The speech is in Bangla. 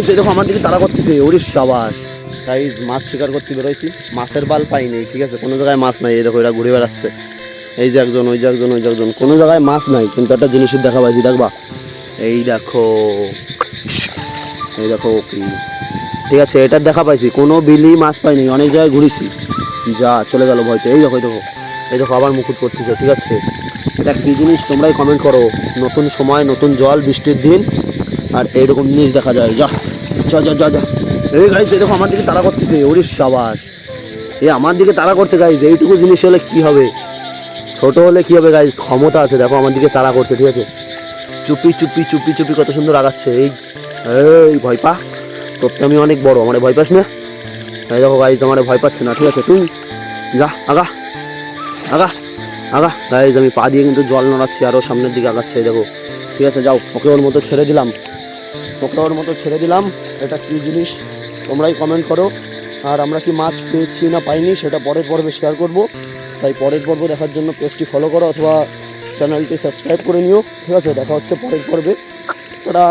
গাইজ দেখো আমার দিকে তারা করতেছে, ওরে সাবাস। গাইজ মাছ শিকার করতে বেরোইছি, মাছের বাল পাইনি, ঠিক আছে, কোনো জায়গায় মাছ নাই। এই দেখো এরা ঘুরে বেড়াচ্ছে, এই যে একজন, ওই যে একজন, ওই যে একজন, কোনো জায়গায় মাছ নাই, কিন্তু একটা জিনিসের দেখা পাইছি, দেখবা, এই দেখো, এই দেখো কি, ঠিক আছে, এটার দেখা পাইছি, কোনো বিলি মাছ পাইনি, অনেক জায়গায় ঘুরেছি, যা চলে গেল ভয়তে। এই দেখো, এই দেখো, এই দেখো আবার মুকুট করতেছে, ঠিক আছে, এটা কী জিনিস তোমরাই কমেন্ট করো। নতুন সময়, নতুন জল, বৃষ্টির দিন, আর এইরকম জিনিস দেখা যায়, যা যা যা যা যা। এই গাইজ দেখো আমার দিকে তারা করতেছে, ওরে সাবাস, এই আমার দিকে তারা করছে গাইজ। এইটুকু জিনিস হলে কি হবে, ছোট হলে কি হবে গাইজ, ক্ষমতা আছে, দেখো আমার দিকে তারা করছে, ঠিক আছে, চুপি চুপি চুপি চুপি কত সুন্দর আগাচ্ছে। এই এই ভয় পা, তোর তো আমি অনেক বড়, আমার ভয় পাস না। এই দেখো গাইজ আমার ভয় পাচ্ছে না, ঠিক আছে, তুই যা আগা আগা আগা। গাইজ আমি পা দিয়ে কিন্তু জল নড়াচ্ছি, আরও সামনের দিকে আগাচ্ছে, এই দেখো, ঠিক আছে, যাও, ওকে ওর মতো ছেড়ে দিলাম, ওকে ওর মতো ছেড়ে দিলাম। এটা কী জিনিস তোমরাই কমেন্ট করো। আর আমরা কি মাছ পেয়েছি না পাইনি সেটা পরের পর্বে শেয়ার করব, তাই পরের পর্ব দেখার জন্য পেজটি ফলো করো অথবা চ্যানেলটি সাবস্ক্রাইব করে নিও, ঠিক আছে, দেখা হচ্ছে পরের পর্বে, টাটা।